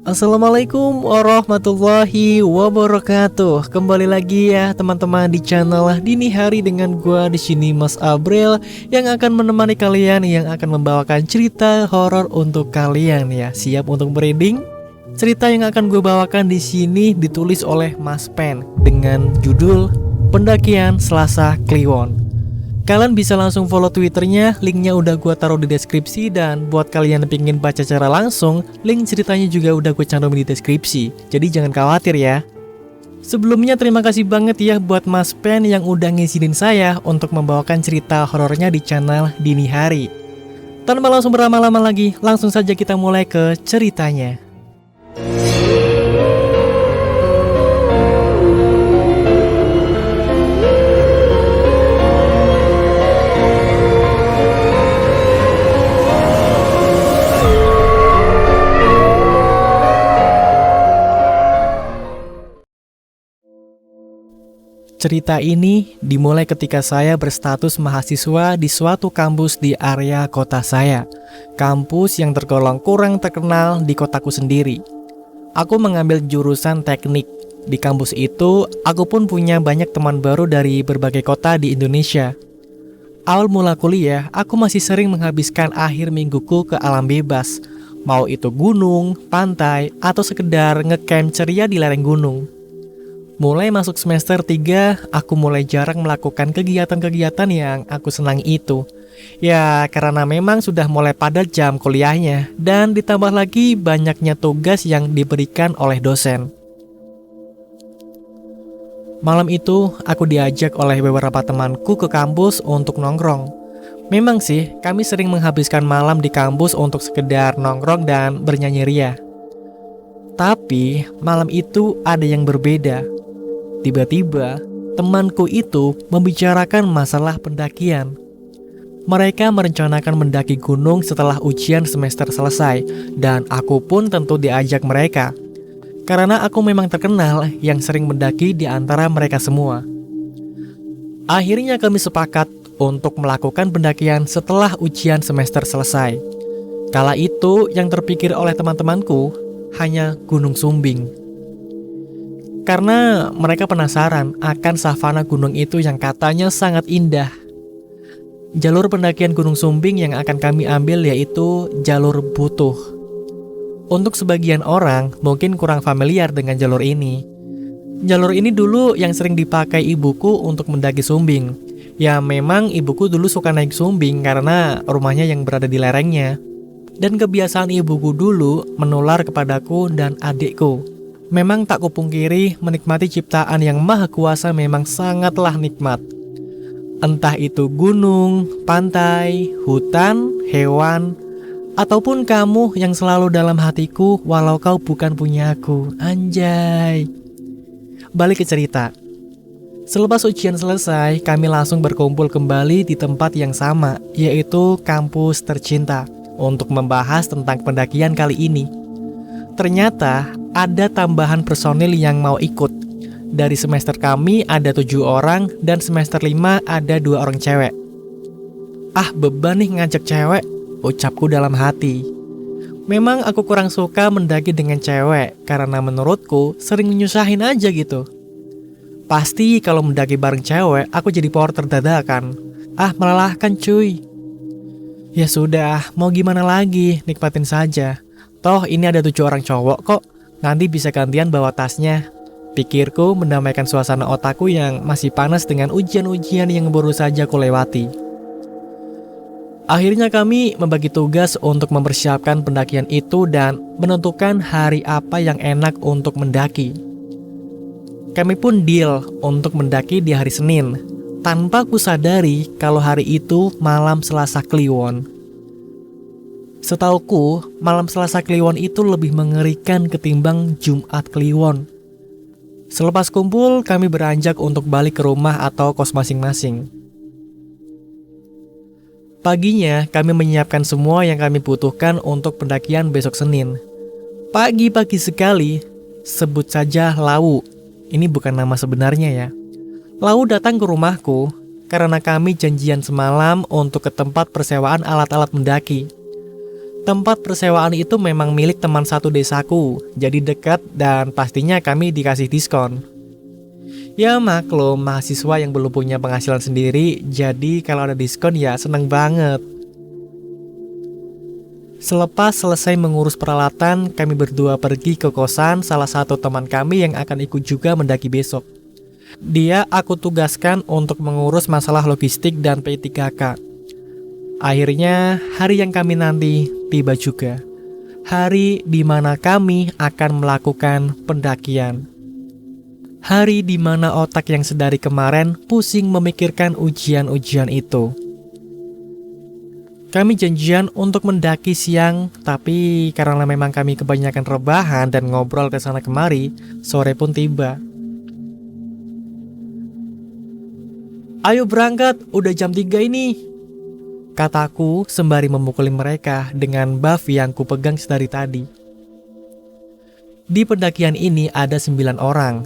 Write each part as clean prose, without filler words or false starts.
Assalamualaikum warahmatullahi wabarakatuh. Kembali lagi ya teman-teman di channel Dini Hari dengan gua di sini Mas Abrel yang akan menemani kalian, yang akan membawakan cerita horor untuk kalian ya. Siap untuk merinding? Cerita yang akan gue bawakan di sini ditulis oleh Mas Pen dengan judul Pendakian Selasa Kliwon. Kalian bisa langsung follow Twitternya, linknya udah gue taruh di deskripsi. Dan buat kalian yang pengen baca secara langsung, link ceritanya juga udah gue cantumin di deskripsi. Jadi jangan khawatir ya. Sebelumnya terima kasih banget ya buat Mas Pen yang udah ngizinin saya untuk membawakan cerita horornya di channel Dini Hari. Tanpa langsung berlama-lama lagi, langsung saja kita mulai ke ceritanya. Cerita ini dimulai ketika saya berstatus mahasiswa di suatu kampus di area kota saya. Kampus yang tergolong kurang terkenal di kotaku sendiri. Aku mengambil jurusan teknik. Di kampus itu, aku pun punya banyak teman baru dari berbagai kota di Indonesia. Awal mula kuliah, aku masih sering menghabiskan akhir mingguku ke alam bebas. Mau itu gunung, pantai, atau sekedar ngecamp ceria di lereng gunung. Mulai masuk semester 3, aku mulai jarang melakukan kegiatan-kegiatan yang aku senangi itu. Ya, karena memang sudah mulai padat jam kuliahnya, dan ditambah lagi banyaknya tugas yang diberikan oleh dosen. Malam itu, aku diajak oleh beberapa temanku ke kampus untuk nongkrong. Memang sih, kami sering menghabiskan malam di kampus untuk sekedar nongkrong dan bernyanyi ria. Tapi, malam itu ada yang berbeda. Tiba-tiba, temanku itu membicarakan masalah pendakian. Mereka merencanakan mendaki gunung setelah ujian semester selesai, dan aku pun tentu diajak mereka. Karena aku memang terkenal yang sering mendaki di antara mereka semua. Akhirnya kami sepakat untuk melakukan pendakian setelah ujian semester selesai. Kala itu yang terpikir oleh teman-temanku hanya Gunung Sumbing. Karena mereka penasaran akan savana gunung itu yang katanya sangat indah. Jalur pendakian Gunung Sumbing yang akan kami ambil yaitu jalur Butuh. Untuk sebagian orang mungkin kurang familiar dengan jalur ini. Jalur ini dulu yang sering dipakai ibuku untuk mendaki Sumbing. Ya memang ibuku dulu suka naik Sumbing karena rumahnya yang berada di lerengnya. Dan kebiasaan ibuku dulu menular kepadaku dan adikku. Memang tak kupungkiri, menikmati ciptaan yang maha kuasa memang sangatlah nikmat. Entah itu gunung, pantai, hutan, hewan, ataupun kamu yang selalu dalam hatiku walau kau bukan punyaku. Anjay. Balik ke cerita. Selepas ujian selesai, kami langsung berkumpul kembali di tempat yang sama, yaitu kampus tercinta, untuk membahas tentang pendakian kali ini. Ternyata ada tambahan personil yang mau ikut. Dari semester kami ada 7 orang dan semester 5 ada 2 orang cewek. Ah, beban nih ngajak cewek, ucapku dalam hati. Memang aku kurang suka mendaki dengan cewek karena menurutku sering menyusahin aja gitu. Pasti kalau mendaki bareng cewek aku jadi porter dadakan. Ah, melelahkan cuy. Ya sudah, mau gimana lagi, nikmatin saja. Toh ini ada 7 orang cowok kok, nanti bisa gantian bawa tasnya. Pikirku mendamaikan suasana otakku yang masih panas dengan ujian-ujian yang baru saja kulewati. Akhirnya kami membagi tugas untuk mempersiapkan pendakian itu dan menentukan hari apa yang enak untuk mendaki. Kami pun deal untuk mendaki di hari Senin, tanpa kusadari kalau hari itu malam Selasa Kliwon. Setauku, malam Selasa Kliwon itu lebih mengerikan ketimbang Jumat Kliwon. Selepas kumpul, kami beranjak untuk balik ke rumah atau kos masing-masing. Paginya, kami menyiapkan semua yang kami butuhkan untuk pendakian besok Senin. Pagi-pagi sekali, sebut saja Lau. Ini bukan nama sebenarnya ya. Lau datang ke rumahku karena kami janjian semalam untuk ke tempat persewaan alat-alat mendaki. Tempat persewaan itu memang milik teman satu desaku, jadi dekat dan pastinya kami dikasih diskon. Ya maklum, mahasiswa yang belum punya penghasilan sendiri, jadi kalau ada diskon ya seneng banget. Selepas selesai mengurus peralatan, kami berdua pergi ke kosan salah satu teman kami yang akan ikut juga mendaki besok. Dia aku tugaskan untuk mengurus masalah logistik dan P3K. Akhirnya, hari yang kami nanti tiba juga. Hari di mana kami akan melakukan pendakian. Hari di mana otak yang sedari kemarin pusing memikirkan ujian-ujian itu. Kami janjian untuk mendaki siang, tapi karena memang kami kebanyakan rebahan dan ngobrol ke sana kemari, sore pun tiba. Ayo berangkat, udah jam 3 ini, kataku sembari memukuli mereka dengan buff yang kupegang sedari tadi. Di pendakian ini ada 9 orang.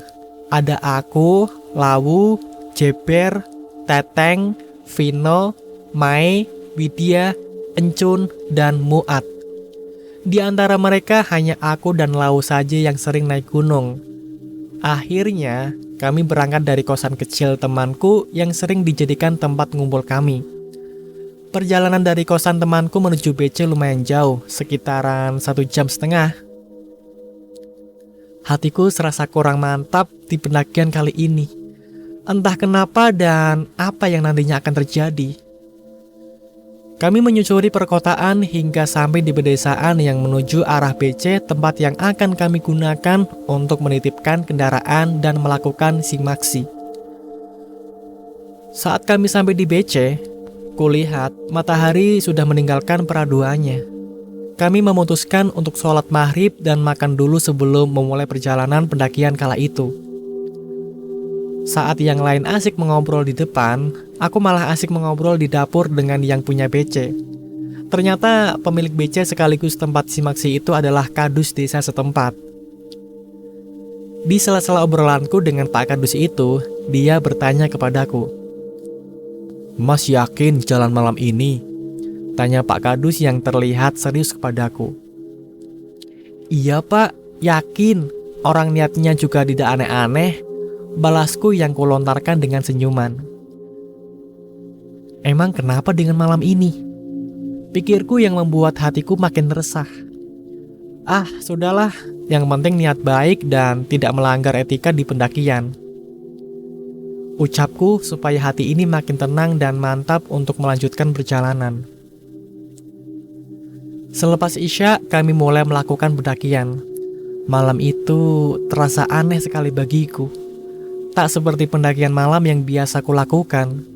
Ada aku, Lawu, Jeber, Teteng, Vino, Mai, Widya, Encun, dan Muat. Di antara mereka hanya aku dan Lawu saja yang sering naik gunung. Akhirnya, kami berangkat dari kosan kecil temanku yang sering dijadikan tempat ngumpul kami. Perjalanan dari kosan temanku menuju BC lumayan jauh, sekitaran 1,5 jam. Hatiku serasa kurang mantap di pendakian kali ini. Entah kenapa dan apa yang nantinya akan terjadi. Kami menyusuri perkotaan hingga sampai di pedesaan yang menuju arah BC, tempat yang akan kami gunakan untuk menitipkan kendaraan dan melakukan simaksi. Saat kami sampai di BC, kulihat matahari sudah meninggalkan peraduannya. Kami memutuskan untuk sholat maghrib dan makan dulu sebelum memulai perjalanan pendakian kala itu. Saat yang lain asik mengobrol di depan, aku malah asik mengobrol di dapur dengan yang punya BC. Ternyata pemilik BC sekaligus tempat simaksi itu adalah kadus desa setempat. Di sela-sela obrolanku dengan Pak Kadus itu, dia bertanya kepadaku, "Mas yakin jalan malam ini?" Tanya Pak Kadus yang terlihat serius kepadaku. "Iya Pak, yakin. Orang niatnya juga tidak aneh-aneh," balasku yang kulontarkan dengan senyuman. Emang kenapa dengan malam ini? Pikirku yang membuat hatiku makin resah. Ah, sudahlah. Yang penting niat baik dan tidak melanggar etika di pendakian. Ucapku supaya hati ini makin tenang dan mantap untuk melanjutkan perjalanan. Selepas Isya, kami mulai melakukan pendakian. Malam itu terasa aneh sekali bagiku. Tak seperti pendakian malam yang biasa kulakukan.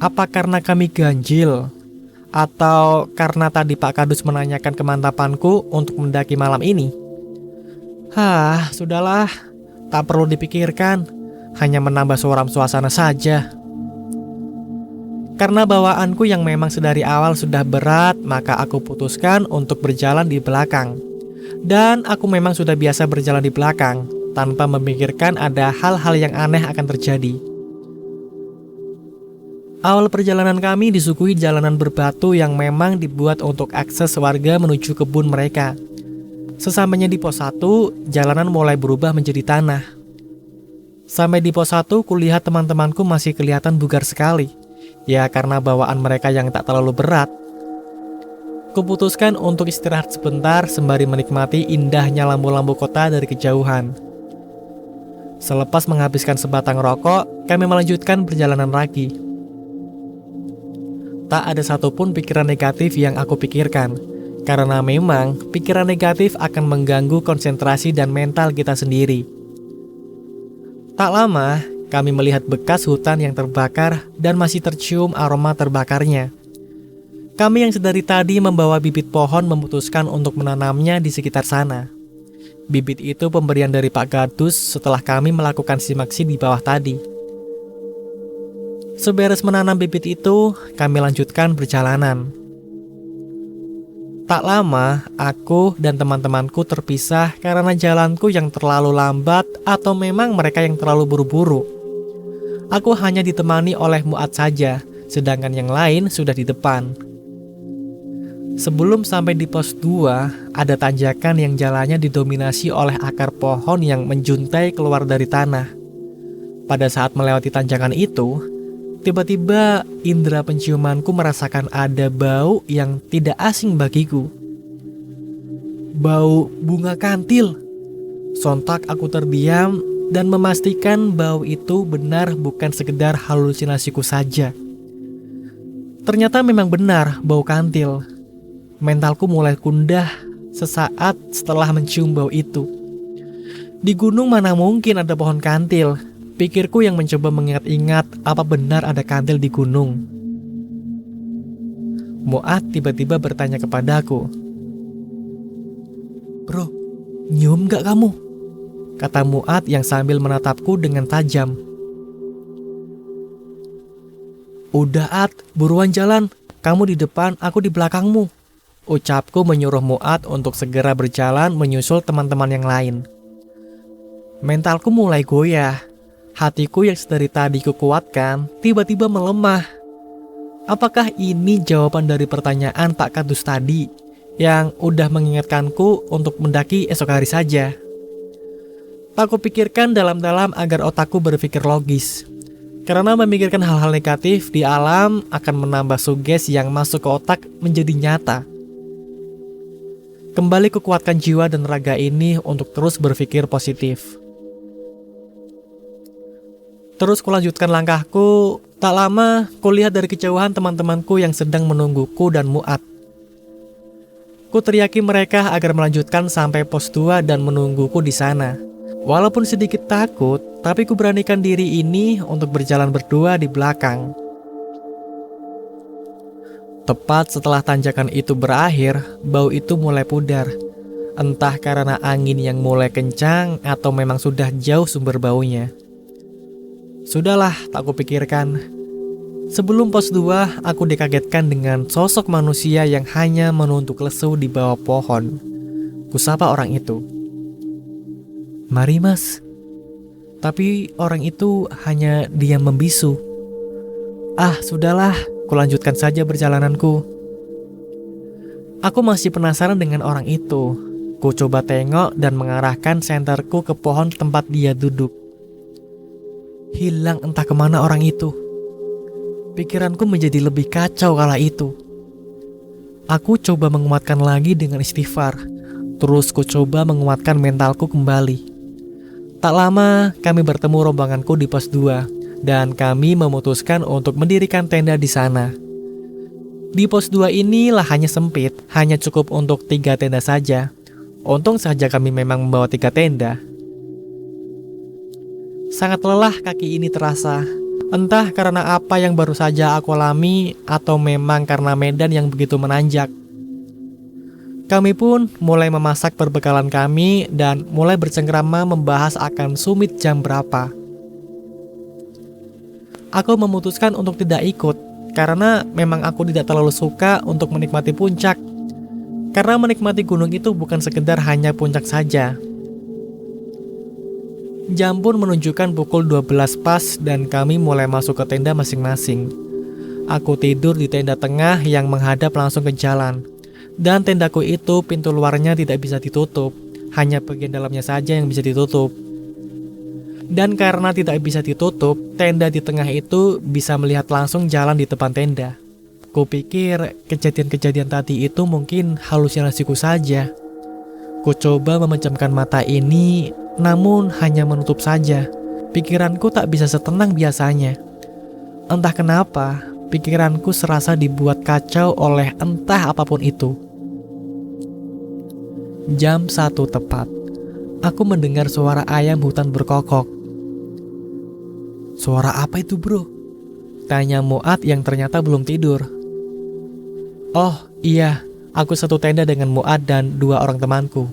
Apa karena kami ganjil? Atau karena tadi Pak Kadus menanyakan kemantapanku untuk mendaki malam ini? Sudahlah. Tak perlu dipikirkan. Hanya menambah suram suasana saja. Karena bawaanku yang memang sedari awal sudah berat, maka aku putuskan untuk berjalan di belakang. Dan aku memang sudah biasa berjalan di belakang, tanpa memikirkan ada hal-hal yang aneh akan terjadi. Awal perjalanan kami disuguhi jalanan berbatu yang memang dibuat untuk akses warga menuju kebun mereka. Sesampainya di pos 1, jalanan mulai berubah menjadi tanah. Sampai di pos 1, kulihat teman-temanku masih kelihatan bugar sekali. Ya karena bawaan mereka yang tak terlalu berat. Kuputuskan untuk istirahat sebentar sembari menikmati indahnya lampu-lampu kota dari kejauhan. Selepas menghabiskan sebatang rokok, kami melanjutkan perjalanan lagi. Tak ada satupun pikiran negatif yang aku pikirkan, karena memang pikiran negatif akan mengganggu konsentrasi dan mental kita sendiri. Tak lama, kami melihat bekas hutan yang terbakar dan masih tercium aroma terbakarnya. Kami yang sedari tadi membawa bibit pohon memutuskan untuk menanamnya di sekitar sana. Bibit itu pemberian dari Pak Gadus setelah kami melakukan simaksi di bawah tadi. Seberes menanam bibit itu, kami lanjutkan perjalanan. Tak lama, aku dan teman-temanku terpisah karena jalanku yang terlalu lambat atau memang mereka yang terlalu buru-buru. Aku hanya ditemani oleh Muat saja, sedangkan yang lain sudah di depan. Sebelum sampai di pos 2, ada tanjakan yang jalannya didominasi oleh akar pohon yang menjuntai keluar dari tanah. Pada saat melewati tanjakan itu, tiba-tiba indera penciumanku merasakan ada bau yang tidak asing bagiku. Bau bunga kantil. Sontak aku terdiam dan memastikan bau itu benar bukan sekedar halusinasiku saja. Ternyata memang benar bau kantil. Mentalku mulai kundah sesaat setelah mencium bau itu. Di gunung mana mungkin ada pohon kantil? Pikirku yang mencoba mengingat-ingat apa benar ada kantil di gunung. Muat tiba-tiba bertanya kepadaku, "Bro, nyium gak kamu?" Kata Muat yang sambil menatapku dengan tajam. "Udah At, buruan jalan. Kamu di depan, aku di belakangmu." Ucapku menyuruh Muat untuk segera berjalan menyusul teman-teman yang lain. Mentalku mulai goyah. Hatiku yang sedari tadi kukuatkan tiba-tiba melemah. Apakah ini jawaban dari pertanyaan Pak Kadus tadi yang udah mengingatkanku untuk mendaki esok hari saja? Tak kupikirkan dalam-dalam agar otakku berpikir logis. Karena memikirkan hal-hal negatif di alam akan menambah sugesti yang masuk ke otak menjadi nyata. Kembali kukuatkan jiwa dan raga ini untuk terus berpikir positif. Terus kulanjutkan langkahku. Tak lama, kulihat dari kejauhan teman-temanku yang sedang menungguku dan Muat. Ku teriaki mereka agar melanjutkan sampai pos 2 dan menungguku di sana. Walaupun sedikit takut, tapi ku beranikan diri ini untuk berjalan berdua di belakang. Tepat setelah tanjakan itu berakhir, bau itu mulai pudar. Entah karena angin yang mulai kencang atau memang sudah jauh sumber baunya. Sudahlah, tak kupikirkan. Sebelum pos 2, aku dikagetkan dengan sosok manusia yang hanya menunduk lesu di bawah pohon. Kusapa orang itu. "Mari mas." Tapi orang itu hanya diam membisu. Sudahlah, kulanjutkan saja perjalananku. Aku masih penasaran dengan orang itu. Ku coba tengok dan mengarahkan senterku ke pohon tempat dia duduk. Hilang entah kemana orang itu. Pikiranku menjadi lebih kacau kala itu. Aku coba menguatkan lagi dengan istighfar. Terus ku coba menguatkan mentalku kembali. Tak lama kami bertemu rombonganku di pos 2 dan kami memutuskan untuk mendirikan tenda di sana. Di pos 2 ini lahannya sempit, hanya cukup untuk 3 tenda saja. Untung saja kami memang membawa 3 tenda. Sangat lelah kaki ini terasa. Entah karena apa yang baru saja aku alami atau memang karena medan yang begitu menanjak. Kami pun mulai memasak perbekalan kami dan mulai bercengkrama membahas akan summit jam berapa. Aku memutuskan untuk tidak ikut karena memang aku tidak terlalu suka untuk menikmati puncak. Karena menikmati gunung itu bukan sekedar hanya puncak saja. Jam pun menunjukkan pukul 12 pas dan kami mulai masuk ke tenda masing-masing. Aku tidur di tenda tengah yang menghadap langsung ke jalan. Dan tendaku itu pintu luarnya tidak bisa ditutup, hanya bagian dalamnya saja yang bisa ditutup. Dan karena tidak bisa ditutup, tenda di tengah itu bisa melihat langsung jalan di depan tenda. Kupikir kejadian-kejadian tadi itu mungkin halusinasiku saja. Ku coba memejamkan mata ini, namun hanya menutup saja. Pikiranku tak bisa setenang biasanya. Entah kenapa, pikiranku serasa dibuat kacau oleh entah apapun itu. Jam 1 tepat. Aku mendengar suara ayam hutan berkokok. "Suara apa itu bro?" tanya Muat yang ternyata belum tidur. "Oh iya, aku satu tenda dengan Muat dan 2 orang temanku."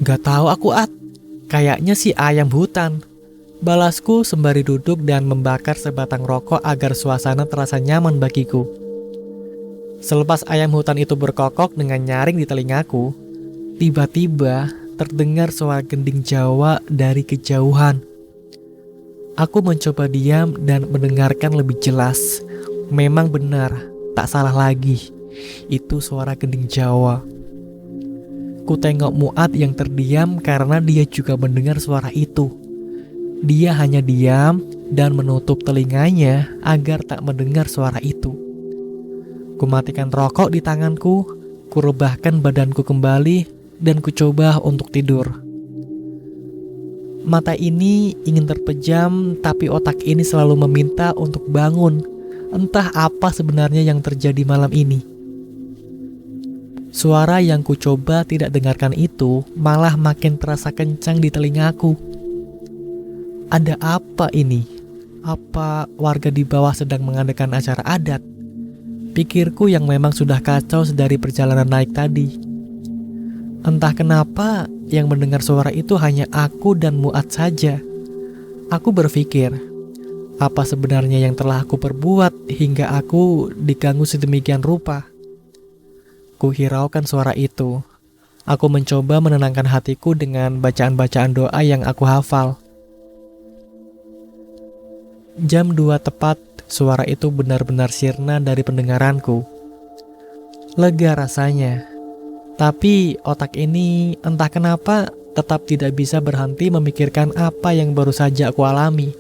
"Gak tahu aku At, kayaknya si ayam hutan," balasku sembari duduk dan membakar sebatang rokok agar suasana terasa nyaman bagiku. Selepas ayam hutan itu berkokok dengan nyaring di telingaku, tiba-tiba terdengar suara gending Jawa dari kejauhan. Aku mencoba diam dan mendengarkan lebih jelas. Memang benar, tak salah lagi. Itu suara gending Jawa. Ku tengok Muat yang terdiam karena dia juga mendengar suara itu. Dia hanya diam dan menutup telinganya agar tak mendengar suara itu. Ku matikan rokok di tanganku, ku rebahkan badanku kembali, dan ku coba untuk tidur. Mata ini ingin terpejam, tapi otak ini selalu meminta untuk bangun. Entah apa sebenarnya yang terjadi malam ini. Suara yang ku coba tidak dengarkan itu malah makin terasa kencang di telingaku. Ada apa ini? Apa warga di bawah sedang mengadakan acara adat? Pikirku yang memang sudah kacau sedari perjalanan naik tadi. Entah kenapa yang mendengar suara itu hanya aku dan Muat saja. Aku berpikir, apa sebenarnya yang telah aku perbuat hingga aku diganggu sedemikian rupa? Ku hiraukan suara itu. Aku mencoba menenangkan hatiku dengan bacaan-bacaan doa yang aku hafal. Jam 2 tepat, suara itu benar-benar sirna dari pendengaranku. Lega rasanya. Tapi otak ini entah kenapa tetap tidak bisa berhenti memikirkan apa yang baru saja aku alami.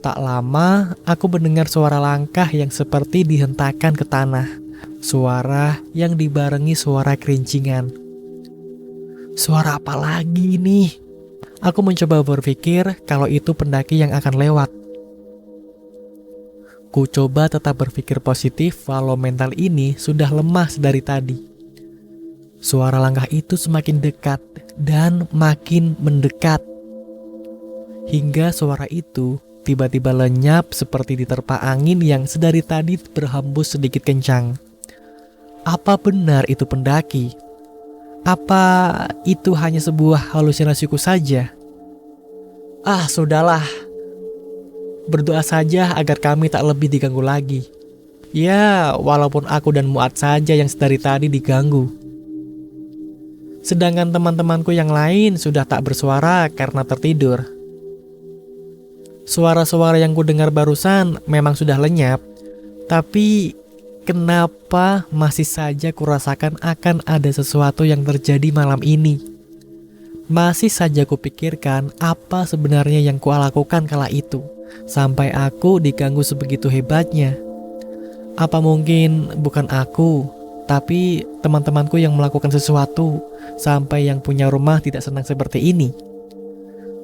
Tak lama, aku mendengar suara langkah yang seperti dihentakkan ke tanah. Suara yang dibarengi suara kerincingan. Suara apa lagi nih? Aku mencoba berpikir kalau itu pendaki yang akan lewat. Ku coba tetap berpikir positif walau mental ini sudah lemah dari tadi. Suara langkah itu semakin dekat dan makin mendekat. Hingga suara itu tiba-tiba lenyap seperti diterpa angin yang sedari tadi berhembus sedikit kencang. Apa benar itu pendaki? Apa itu hanya sebuah halusinasiku saja? Sudahlah. Berdoa saja agar kami tak lebih diganggu lagi. Ya, walaupun aku dan Muat saja yang sedari tadi diganggu. Sedangkan teman-temanku yang lain sudah tak bersuara karena tertidur. Suara-suara yang ku dengar barusan memang sudah lenyap, tapi kenapa masih saja kurasakan akan ada sesuatu yang terjadi malam ini? Masih saja kupikirkan apa sebenarnya yang kulakukan kala itu, sampai aku diganggu sebegitu hebatnya. Apa mungkin bukan aku, tapi teman-temanku yang melakukan sesuatu, sampai yang punya rumah tidak senang seperti ini?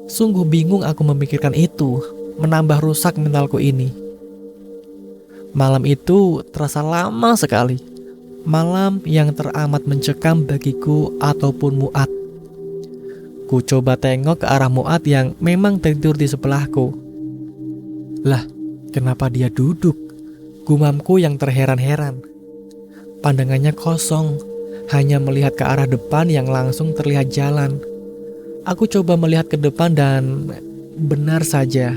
Sungguh bingung aku memikirkan itu, menambah rusak mentalku ini. Malam itu terasa lama sekali. Malam yang teramat mencekam bagiku ataupun Muat. Ku coba tengok ke arah Muat yang memang tidur di sebelahku. Lah, kenapa dia duduk? Gumamku yang terheran-heran. Pandangannya kosong, hanya melihat ke arah depan yang langsung terlihat jalan. Aku coba melihat ke depan dan benar saja.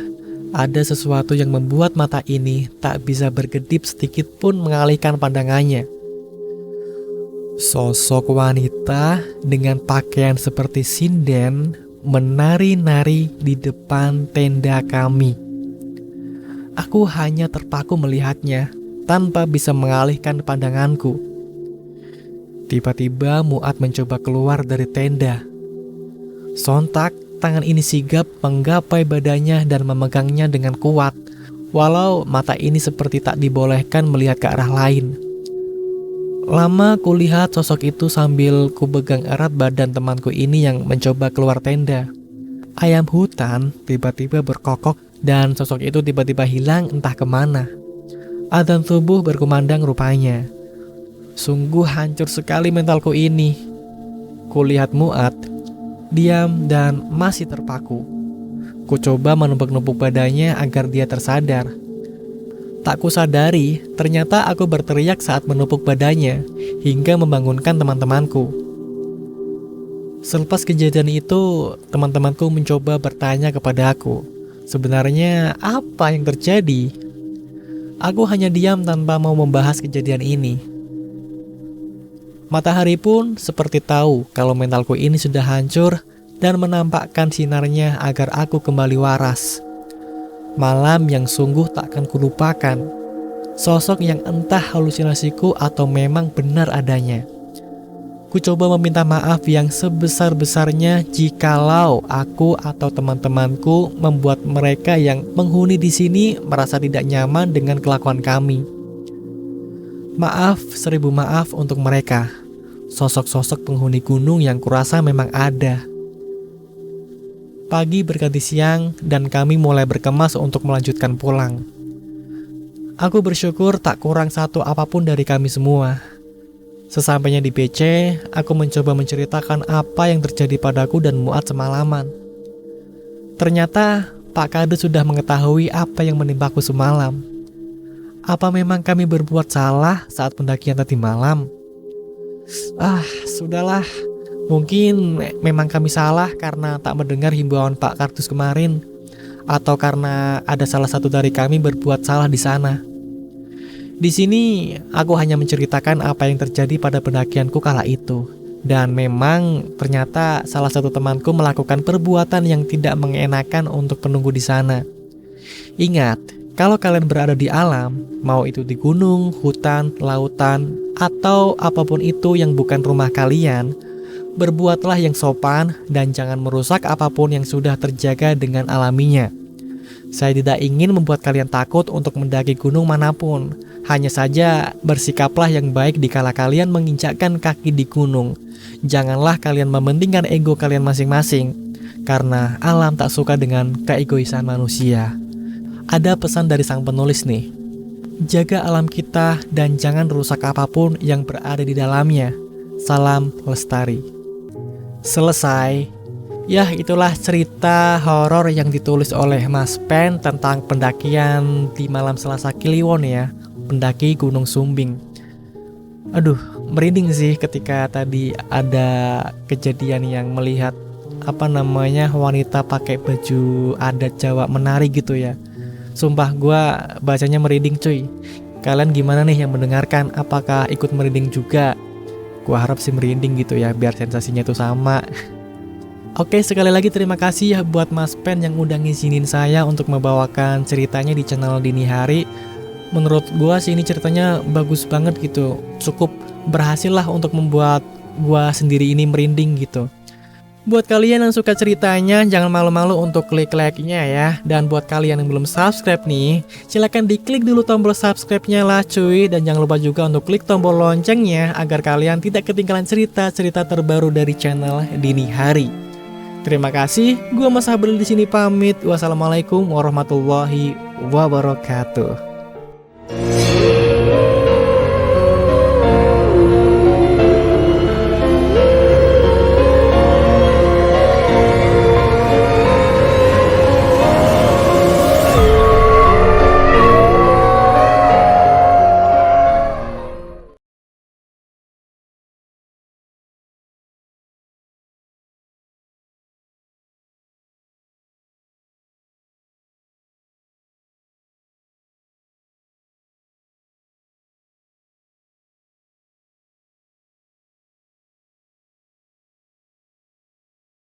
Ada sesuatu yang membuat mata ini tak bisa berkedip sedikit pun mengalihkan pandangannya. Sosok wanita dengan pakaian seperti sinden menari-nari di depan tenda kami. Aku hanya terpaku melihatnya tanpa bisa mengalihkan pandanganku. Tiba-tiba Muat mencoba keluar dari tenda. Sontak tangan ini sigap menggapai badannya dan memegangnya dengan kuat, walau mata ini seperti tak dibolehkan melihat ke arah lain. Lama kulihat sosok itu sambil kupegang erat badan temanku ini yang mencoba keluar tenda. Ayam hutan tiba-tiba berkokok dan sosok itu tiba-tiba hilang entah kemana. Adzan subuh berkumandang rupanya. Sungguh hancur sekali mentalku ini. Kulihat Muat diam dan masih terpaku. Ku coba menumpuk-numpuk badannya agar dia tersadar. Tak kusadari, ternyata aku berteriak saat menupuk badannya hingga membangunkan teman-temanku. Selepas kejadian itu, teman-temanku mencoba bertanya kepada aku, sebenarnya apa yang terjadi? Aku hanya diam tanpa mau membahas kejadian ini. Matahari pun seperti tahu kalau mentalku ini sudah hancur dan menampakkan sinarnya agar aku kembali waras. Malam yang sungguh takkan kulupakan. Sosok yang entah halusinasiku atau memang benar adanya. Ku coba meminta maaf yang sebesar-besarnya jikalau aku atau teman-temanku membuat mereka yang menghuni di sini merasa tidak nyaman dengan kelakuan kami. Maaf, 1000 maaf untuk mereka. Sosok-sosok penghuni gunung yang kurasa memang ada. Pagi berganti siang dan kami mulai berkemas untuk melanjutkan pulang. Aku bersyukur tak kurang satu apapun dari kami semua. Sesampainya di BC, aku mencoba menceritakan apa yang terjadi padaku dan Muat semalaman. Ternyata Pak Kades sudah mengetahui apa yang menimpaku semalam. Apa memang kami berbuat salah saat pendakian tadi malam? Sudahlah. Mungkin memang kami salah karena tak mendengar himbauan Pak Kardus kemarin, atau karena ada salah satu dari kami berbuat salah di sana. Di sini, aku hanya menceritakan apa yang terjadi pada pendakianku kala itu. Dan memang ternyata salah satu temanku melakukan perbuatan yang tidak mengenakan untuk penunggu di sana. Ingat, kalau kalian berada di alam, mau itu di gunung, hutan, lautan, atau apapun itu yang bukan rumah kalian, berbuatlah yang sopan dan jangan merusak apapun yang sudah terjaga dengan alaminya. Saya tidak ingin membuat kalian takut untuk mendaki gunung manapun. Hanya saja bersikaplah yang baik dikala kalian menginjakkan kaki di gunung. Janganlah kalian mementingkan ego kalian masing-masing, karena alam tak suka dengan keegoisan manusia. Ada pesan dari sang penulis nih. Jaga alam kita dan jangan rusak apapun yang berada di dalamnya. Salam Lestari. Selesai. Ya, itulah cerita horor yang ditulis oleh Mas Pen tentang pendakian di malam Selasa Kliwon ya, pendaki Gunung Sumbing. Aduh, merinding sih ketika tadi ada kejadian yang melihat wanita pakai baju adat Jawa menari gitu ya. Sumpah gua bacanya merinding cuy. Kalian gimana nih yang mendengarkan? Apakah ikut merinding juga? Gua harap sih merinding gitu ya, biar sensasinya tuh sama. Oke, sekali lagi terima kasih ya buat Mas Pen yang udah ngizinin saya untuk membawakan ceritanya di channel Dini Hari. Menurut gua sih ini ceritanya bagus banget gitu. Cukup berhasil lah untuk membuat gua sendiri ini merinding gitu. Buat kalian yang suka ceritanya, jangan malu-malu untuk klik like-nya ya. Dan buat kalian yang belum subscribe nih, silahkan diklik dulu tombol subscribe-nya lah cuy. Dan jangan lupa juga untuk klik tombol loncengnya agar kalian tidak ketinggalan cerita-cerita terbaru dari channel Dini Hari. Terima kasih, gua Mas Habril di sini pamit. Wassalamualaikum warahmatullahi wabarakatuh.